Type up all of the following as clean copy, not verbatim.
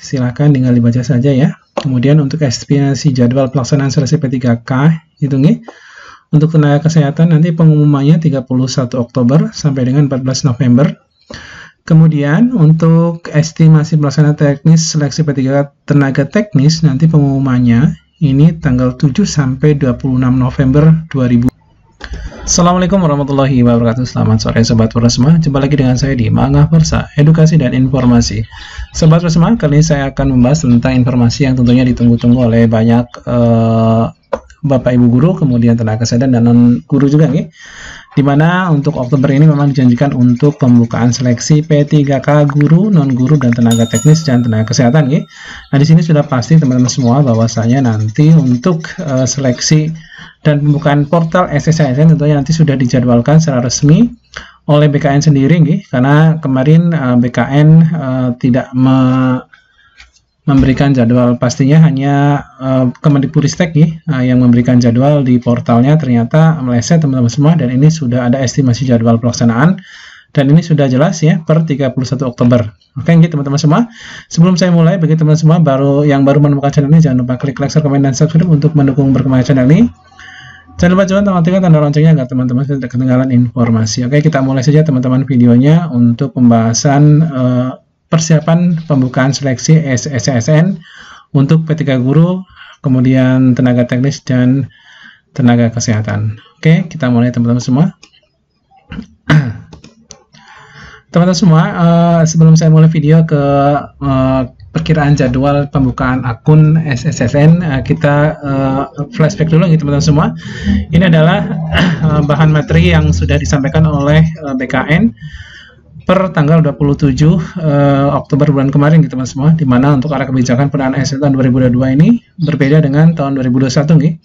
Silahkan tinggal dibaca saja ya. Kemudian untuk estimasi jadwal pelaksanaan seleksi P3K itu nih. Untuk tenaga kesehatan nanti pengumumannya 31 Oktober sampai dengan 14 November. Kemudian untuk estimasi pelaksanaan teknis seleksi P3K tenaga teknis nanti pengumumannya ini tanggal 7 sampai 26 November 2000. Assalamualaikum warahmatullahi wabarakatuh. Selamat sore Sobat Persma. Jumpa lagi dengan saya di Mangga Persa, Edukasi dan Informasi. Sobat Persma, kali ini saya akan membahas tentang informasi yang tentunya ditunggu-tunggu oleh banyak Bapak Ibu guru, kemudian tenaga kesehatan dan non guru juga nih. Dimana untuk Oktober ini memang dijanjikan untuk pembukaan seleksi P3K guru, non guru dan tenaga teknis dan tenaga kesehatan nih. Nah, di sini sudah pasti teman-teman semua bahwasanya nanti untuk seleksi dan pembukaan portal SSSN tentunya nanti sudah dijadwalkan secara resmi oleh BKN sendiri nih, karena kemarin BKN tidak memberikan jadwal pastinya, hanya Kemendikbudristek yang memberikan jadwal di portalnya. Ternyata meleset teman-teman semua, dan ini sudah ada estimasi jadwal pelaksanaan dan ini sudah jelas ya per 31 Oktober. Oke gitu teman-teman semua. Sebelum saya mulai, bagi teman-teman semua yang baru menemukan channel ini, jangan lupa klik like, share, komen, dan subscribe untuk mendukung berkembangnya channel ini. Jangan lupa juga aktifkan tanda loncengnya agar teman-teman tidak ketinggalan informasi. Oke, kita mulai saja teman-teman videonya untuk pembahasan persiapan pembukaan seleksi SSSN untuk P3K guru, kemudian tenaga teknis dan tenaga kesehatan. Oke, kita mulai teman-teman semua. Teman-teman semua, sebelum saya mulai video ke perkiraan jadwal pembukaan akun SSSN, kita flashback dulu gitu teman-teman semua. Ini adalah bahan materi yang sudah disampaikan oleh BKN per tanggal 27 Oktober bulan kemarin gitu teman semua, di mana untuk arah kebijakan pendanaan ASN tahun 2022 ini berbeda dengan tahun 2021 nih,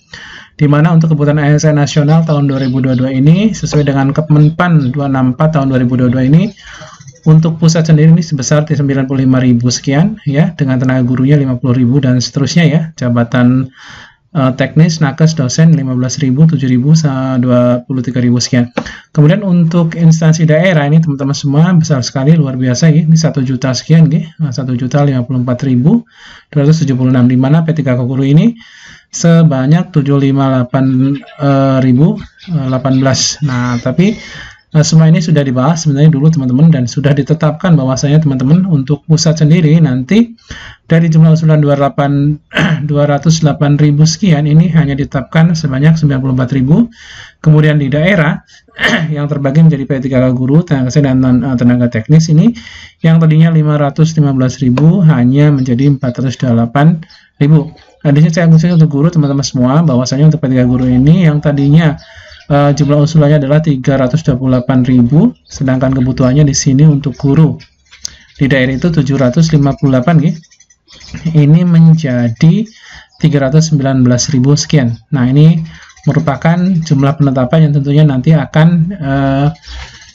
di mana untuk kebutuhan ASN nasional tahun 2022 ini sesuai dengan Kemenpan 264 tahun 2022 ini, untuk pusat sendiri ini sebesar 95.000 sekian ya, dengan tenaga gurunya 50.000 dan seterusnya ya, jabatan teknis, nakes, dosen 15.000, 7.000, 23.000 sekian. Kemudian untuk instansi daerah ini teman-teman semua besar sekali, luar biasa ya, ini 1 juta sekian ya, 1.054.276, di mana P3K guru ini sebanyak 758.018. Nah, tapi semua ini sudah dibahas sebenarnya dulu teman-teman, dan sudah ditetapkan bahwasanya teman-teman untuk pusat sendiri nanti dari jumlah usulan 208.000 sekian ini hanya ditetapkan sebanyak 94.000. Kemudian di daerah yang terbagi menjadi P3K guru, tenaga kesehatan dan tenaga teknis ini yang tadinya 515.000 hanya menjadi 408.000. Nah, di sini saya khususnya untuk guru teman-teman semua, bahwasanya untuk P3K guru ini yang tadinya jumlah usulannya adalah 328.000, sedangkan kebutuhannya di sini untuk guru di daerah itu 758 gitu. Ini menjadi 319.000 sekian. Nah, ini merupakan jumlah penetapan yang tentunya nanti akan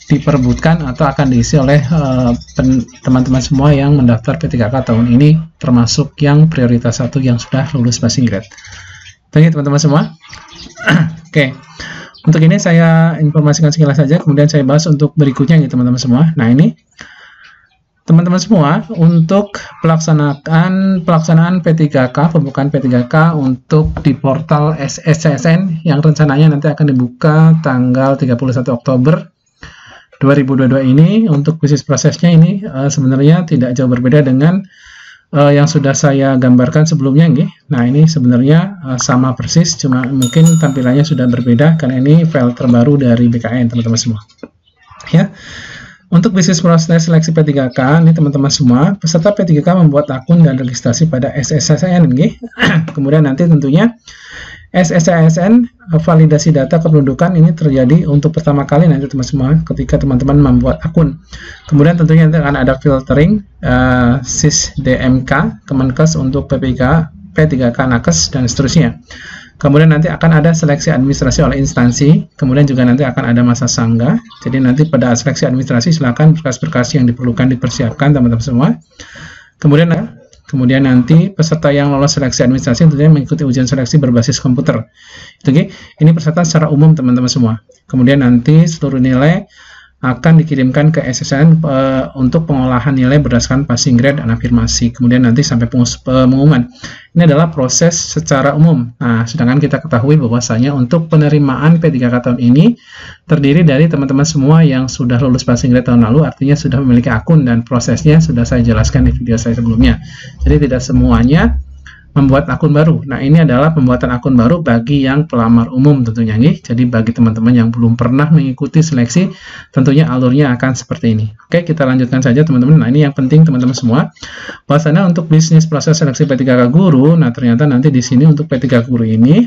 diperebutkan atau akan diisi oleh teman-teman semua yang mendaftar P3K tahun ini, termasuk yang prioritas 1 yang sudah lulus passing grade. Thank you teman-teman semua. Oke. Untuk ini saya informasikan sekilas saja, kemudian saya bahas untuk berikutnya ya teman-teman semua. Nah, ini teman-teman semua untuk pelaksanaan P3K, pembukaan P3K untuk di portal SSSN yang rencananya nanti akan dibuka tanggal 31 Oktober 2022 ini. Untuk bisnis prosesnya ini sebenarnya tidak jauh berbeda dengan yang sudah saya gambarkan sebelumnya nih. Nah, ini sebenarnya sama persis, cuma mungkin tampilannya sudah berbeda karena ini file terbaru dari BKN teman-teman semua ya. Untuk bisnis proses seleksi P3K ini teman-teman semua, peserta P3K membuat akun dan registrasi pada SSSN nih. Kemudian nanti tentunya SSSN validasi data kependudukan ini terjadi untuk pertama kali nanti teman-teman semua ketika teman-teman membuat akun. Kemudian tentunya nanti akan ada filtering SIS-DMK Kemenkes untuk P3K nakes dan seterusnya. Kemudian nanti akan ada seleksi administrasi oleh instansi, kemudian juga nanti akan ada masa sanggah. Jadi nanti pada seleksi administrasi silakan berkas-berkas yang diperlukan dipersiapkan teman-teman semua. Kemudian nanti peserta yang lolos seleksi administrasi tentunya mengikuti ujian seleksi berbasis komputer. Itu ini peserta secara umum teman-teman semua. Kemudian nanti seluruh nilai akan dikirimkan ke SSN untuk pengolahan nilai berdasarkan passing grade dan afirmasi. Kemudian nanti sampai pengumuman. Ini adalah proses secara umum. Nah, sedangkan kita ketahui bahwasanya untuk penerimaan P3K tahun ini terdiri dari teman-teman semua yang sudah lulus passing grade tahun lalu, artinya sudah memiliki akun, dan prosesnya sudah saya jelaskan di video saya sebelumnya. Jadi tidak semuanya membuat akun baru. Nah, ini adalah pembuatan akun baru bagi yang pelamar umum tentunya nih. Jadi bagi teman-teman yang belum pernah mengikuti seleksi, tentunya alurnya akan seperti ini. Oke, kita lanjutkan saja teman-teman. Nah, ini yang penting teman-teman semua. Bahwasanya untuk bisnis proses seleksi P3K guru, nah ternyata nanti di sini untuk P3K guru ini,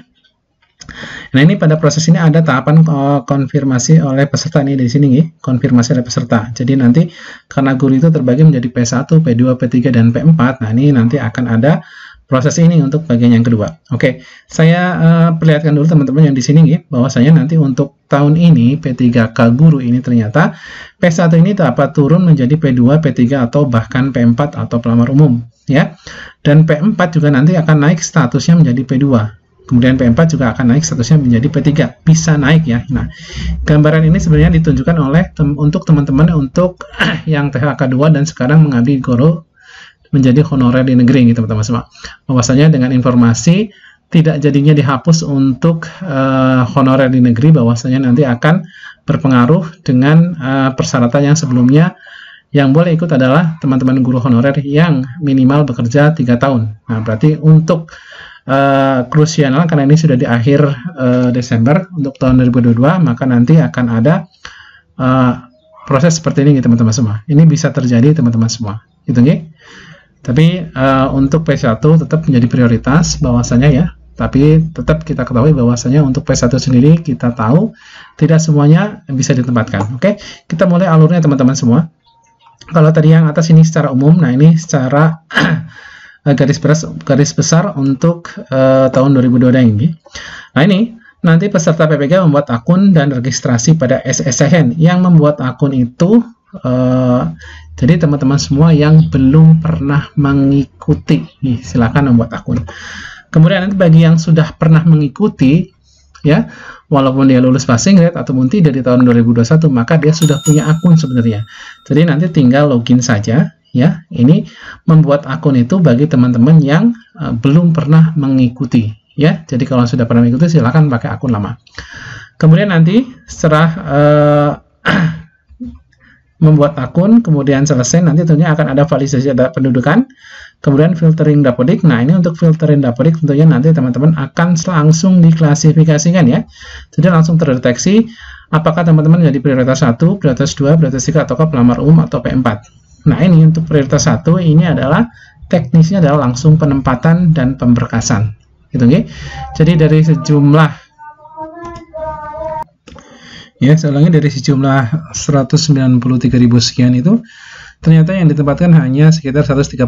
nah ini pada proses ini ada tahapan konfirmasi oleh peserta nih di sini nih, konfirmasi oleh peserta. Jadi nanti karena guru itu terbagi menjadi P1, P2, P3 dan P4. Nah, ini nanti akan ada proses ini untuk bagian yang kedua. Oke, saya perlihatkan dulu teman-teman yang di sini nih, bahwasanya nanti untuk tahun ini P3K guru ini ternyata P1 ini dapat turun menjadi P2, P3 atau bahkan P4 atau pelamar umum ya. Dan P4 juga nanti akan naik statusnya menjadi P2. Kemudian P4 juga akan naik statusnya menjadi P3, bisa naik ya. Nah, gambaran ini sebenarnya ditunjukkan oleh untuk teman-teman untuk yang THK 2 dan sekarang mengabdi guru menjadi honorer di negeri gitu teman-teman semua. Bahwasanya dengan informasi tidak jadinya dihapus untuk honorer di negeri, bahwasanya nanti akan berpengaruh dengan persyaratan yang sebelumnya. Yang boleh ikut adalah teman-teman guru honorer yang minimal bekerja 3 tahun. Nah, berarti untuk krusial karena ini sudah di akhir Desember untuk tahun 2022, maka nanti akan ada proses seperti ini teman-teman semua. Ini bisa terjadi teman-teman semua. Gitu nggih. Tapi untuk P1 tetap menjadi prioritas bahwasanya ya. Tapi tetap kita ketahui bahwasanya untuk P1 sendiri kita tahu tidak semuanya bisa ditempatkan. Oke, kita mulai alurnya teman-teman semua. Kalau tadi yang atas ini secara umum, nah ini secara garis besar untuk tahun 2022 ini. Nah ini nanti peserta PPK membuat akun dan registrasi pada SSN. Yang membuat akun itu jadi teman-teman semua yang belum pernah mengikuti, nih, silakan membuat akun. Kemudian nanti bagi yang sudah pernah mengikuti, ya, walaupun dia lulus passing grade ataupun tidak di tahun 2021, maka dia sudah punya akun sebenarnya. Jadi nanti tinggal login saja, ya. Ini membuat akun itu bagi teman-teman yang belum pernah mengikuti, ya. Jadi kalau sudah pernah mengikuti, silakan pakai akun lama. Kemudian nanti setelah membuat akun, kemudian selesai, nanti tentunya akan ada validasi data pendudukan, kemudian filtering dapodik. Nah, ini untuk filtering dapodik tentunya nanti teman-teman akan langsung diklasifikasikan ya. Jadi langsung terdeteksi apakah teman-teman jadi prioritas 1, prioritas 2, prioritas 3, ataukah pelamar umum atau P4. Nah, ini untuk prioritas 1 ini adalah teknisnya adalah langsung penempatan dan pemberkasan. Gitu nggih. Jadi dari sejumlah ya, saya ulangi, dari sejumlah 193.000 sekian itu ternyata yang ditempatkan hanya sekitar 134.000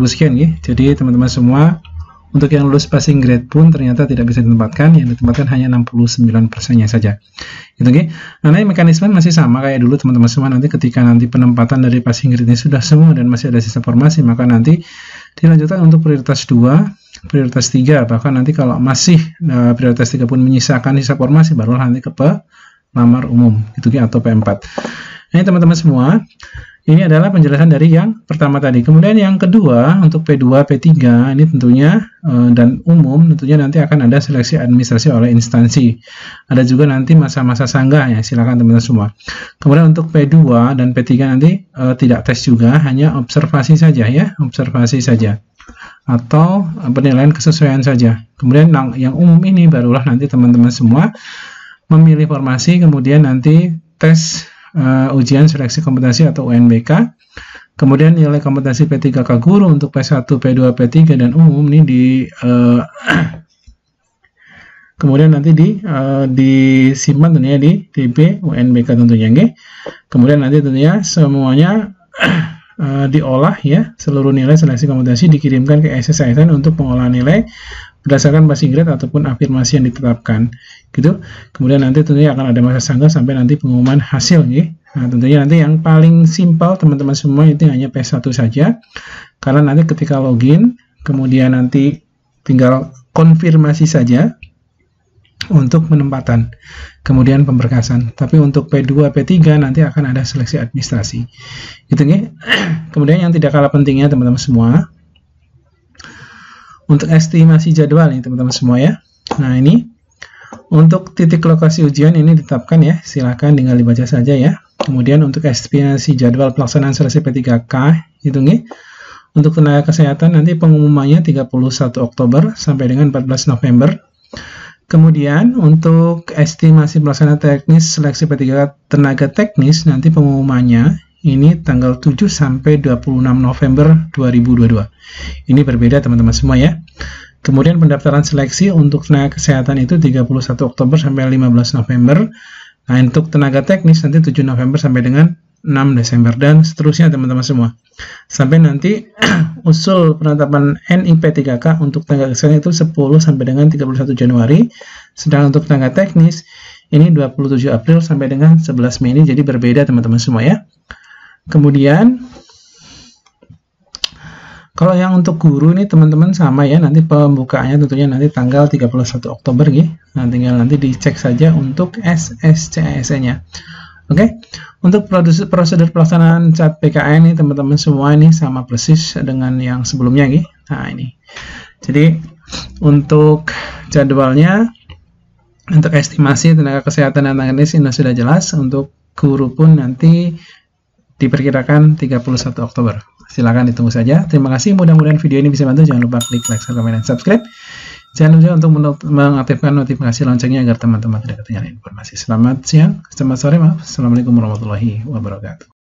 sekian ya. Jadi teman-teman semua untuk yang lulus passing grade pun ternyata tidak bisa ditempatkan, yang ditempatkan hanya 69%-nya saja. Gitu nggih. Nah, ini mekanisme masih sama kayak dulu teman-teman semua. Nanti ketika nanti penempatan dari passing grade ini sudah semua dan masih ada sisa formasi, maka nanti dilanjutkan untuk prioritas 2, prioritas 3, bahkan nanti kalau masih prioritas 3 pun menyisakan sisa formasi, barulah nanti ke pelamar umum gitu ya, atau P4. Ini teman-teman semua, ini adalah penjelasan dari yang pertama tadi. Kemudian yang kedua untuk P2, P3 ini tentunya dan umum tentunya nanti akan ada seleksi administrasi oleh instansi. Ada juga nanti masa-masa sanggah ya, silakan teman-teman semua. Kemudian untuk P2 dan P3 nanti tidak tes juga, hanya observasi saja ya, observasi saja atau penilaian kesesuaian saja. Kemudian yang umum ini barulah nanti teman-teman semua memilih formasi, kemudian nanti tes ujian seleksi kompetensi atau UNBK, kemudian nilai kompetensi P3K guru untuk P1, P2, P3 dan umum ini kemudian nanti disimpan tentunya di DB UNBK tentunya nggih. Kemudian nanti tentunya semuanya diolah ya, seluruh nilai seleksi kompetensi dikirimkan ke SSN untuk pengolahan nilai berdasarkan passing grade ataupun afirmasi yang ditetapkan gitu. Kemudian nanti tentunya akan ada masa sanggah sampai nanti pengumuman hasil ya. Nah, tentunya nanti yang paling simpel teman-teman semua itu hanya P1 saja, karena nanti ketika login kemudian nanti tinggal konfirmasi saja untuk penempatan, kemudian pemberkasan. Tapi untuk P2, P3 nanti akan ada seleksi administrasi. Gitu ya. Kemudian yang tidak kalah pentingnya teman-teman semua, untuk estimasi jadwal nih teman-teman semua ya. Nah ini untuk titik lokasi ujian ini ditetapkan ya, silakan tinggal dibaca saja ya. Kemudian untuk estimasi jadwal pelaksanaan seleksi P3K, hitung ya. Untuk tenaga kesehatan nanti pengumumannya 31 Oktober sampai dengan 14 November. Kemudian untuk estimasi pelaksanaan teknis seleksi P3K tenaga teknis nanti pengumumannya ini tanggal 7 sampai 26 November 2022. Ini berbeda teman-teman semua ya. Kemudian pendaftaran seleksi untuk tenaga kesehatan itu 31 Oktober sampai 15 November. Nah, untuk tenaga teknis nanti 7 November sampai dengan 6 Desember dan seterusnya teman-teman semua. Sampai nanti usul penetapan NIP 3K untuk tenaga kesehatan itu 10 sampai dengan 31 Januari. Sedangkan untuk tenaga teknis ini 27 April sampai dengan 11 Mei ini, jadi berbeda teman-teman semua ya. Kemudian kalau yang untuk guru ini teman-teman sama ya, nanti pembukaannya tentunya nanti tanggal 31 Oktober ya. Nah, tinggal nanti dicek saja untuk SSCASN-nya. Oke, untuk prosedur pelaksanaan CAT PKN ini teman-teman semua ini sama persis dengan yang sebelumnya nih. Nah ini, jadi untuk jadwalnya, untuk estimasi tenaga kesehatan dan tenaga medis ini sudah jelas. Untuk guru pun nanti diperkirakan 31 Oktober. Silakan ditunggu saja. Terima kasih, mudah-mudahan video ini bisa bantu. Jangan lupa klik like, share, komen, dan subscribe. Jangan lupa untuk mengaktifkan notifikasi loncengnya agar teman-teman tidak ketinggalan informasi. Selamat siang, selamat sore, maaf. Assalamualaikum warahmatullahi wabarakatuh.